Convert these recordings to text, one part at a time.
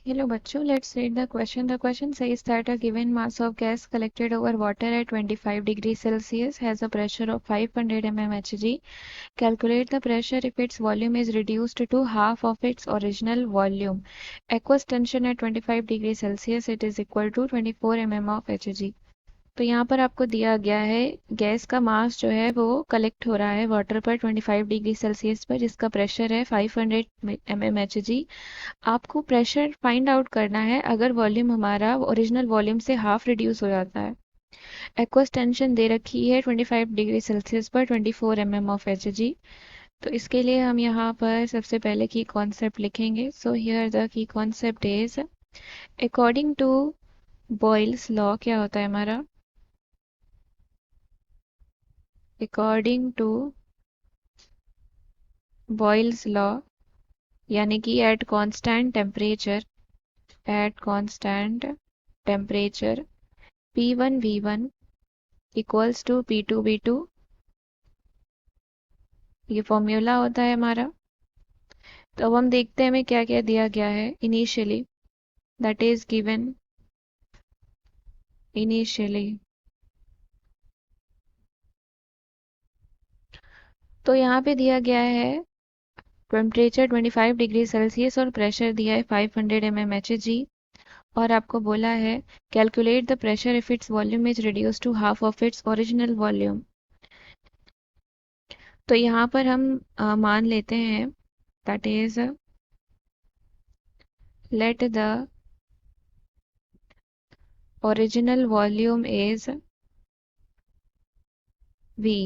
Hello bachcho, let's read the question. The question says that a given mass of gas collected over water at 25 degrees Celsius has a pressure of 500 mmHg. Calculate the pressure if its volume is reduced to half of its original volume. Aqueous tension at 25 degrees Celsius it is equal to 24 mm of Hg. तो यहाँ पर आपको दिया गया है gas का मास जो है वो कलेक्ट हो रहा है वाटर पर 25 डिग्री सेल्सियस पर, जिसका प्रेशर है 500 mmHg। आपको प्रेशर फाइंड आउट करना है अगर वॉल्यूम हमारा ओरिजिनल वॉल्यूम से हाफ रिड्यूस हो जाता है। एक्वस टेंशन दे रखी है 25 डिग्री सेल्सियस पर 24 mm ऑफ Hg। तो इसके लिए हम यहाँ पर सबसे पहले की कॉन्सेप्ट लिखेंगे। So here the key concept is according to Boyle's law. क्या होता है हमारा? अकॉर्डिंग टू बॉयल्स लॉ यानी कि at constant temperature P1 V1 equals to P2 V2, ये फॉर्मूला होता है हमारा। तो अब हम देखते हैं हमें क्या क्या दिया गया है initially, that is given initially. तो यहाँ पे दिया गया है टेम्परेचर 25 डिग्री सेल्सियस और प्रेशर दिया है 500 mmHg, और आपको बोला है calculate the pressure if its volume is reduce to half of its original volume. तो यहाँ पर हम मान लेते हैं that is let the original volume is V।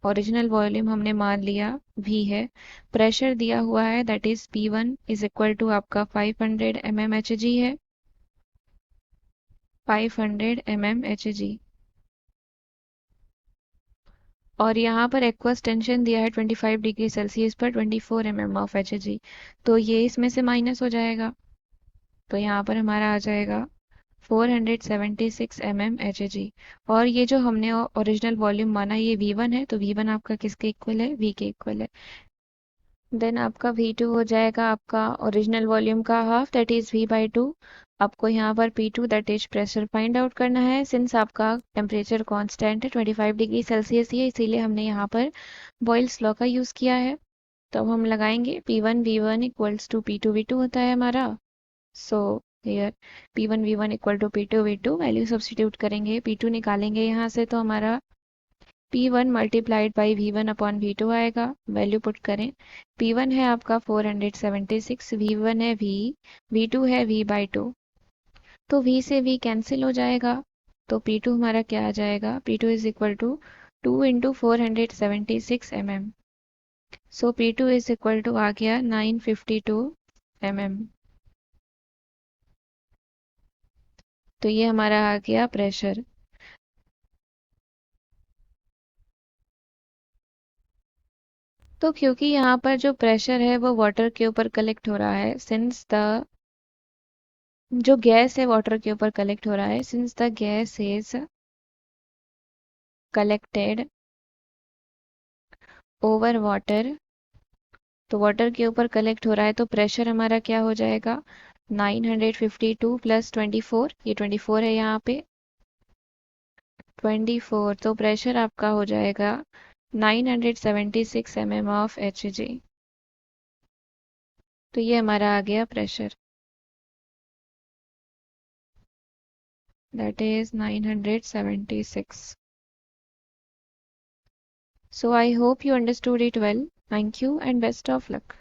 Original volume हमने मान लिया V है। प्रेशर दिया हुआ है that is P1 is equal to आपका 500 mmHg है, 500 mmHg। और यहाँ पर एक्वस टेंशन दिया है 25 डिग्री सेल्सियस पर 24 mm ऑफ Hg। तो ये इसमें से माइनस हो जाएगा, तो यहाँ पर हमारा आ जाएगा 476 mm Hg। और ये जो हमने ओरिजिनल वॉल्यूम माना ये V1 है, तो V1 आपका किसके इक्वल है? V के इक्वल है। देन आपका V2 हो जाएगा आपका ओरिजिनल वॉल्यूम का हाफ दैट इज V/2। आपको यहाँ पर P2 that is pressure find out करना है। सिंस आपका टेम्परेचर कांस्टेंट है 25 डिग्री सेल्सियस ही है, इसीलिए हमने यहाँ पर बॉयल्स लॉ का यूज़ किया है। तो अब हम लगाएंगे P1 V1 equals to P2 V2 होता है हमारा। So here P1 V1 equal to P2 V2 value substitute करेंगे, P2 निकालेंगे यहाँ से, तो हमारा P1 multiplied by V1 upon V2 आएगा। वैल्यू पुट करें, P1 है आपका 476, V1 है V, V2 है V/2। तो V से V कैंसिल हो जाएगा, तो P2 हमारा क्या आ जाएगा? P2 is equal to 2 into 476 mm। So P2 is equal to आ गया 952 mm। तो ये हमारा आ गया प्रेशर। तो क्योंकि यहाँ पर जो प्रेशर है वो वाटर के ऊपर कलेक्ट हो रहा है, सिंस द जो गैस है वाटर के ऊपर कलेक्ट हो रहा है, since the gas is collected over water, तो वाटर के ऊपर कलेक्ट हो रहा है, तो प्रेशर हमारा क्या हो जाएगा? 952 प्लस 24, ये 24 है यहाँ पे 24, तो प्रेशर आपका हो जाएगा 976 mm ऑफ Hg। तो ये हमारा आ गया pressure, that is 976. So I hope you understood it well. Thank you and best of luck.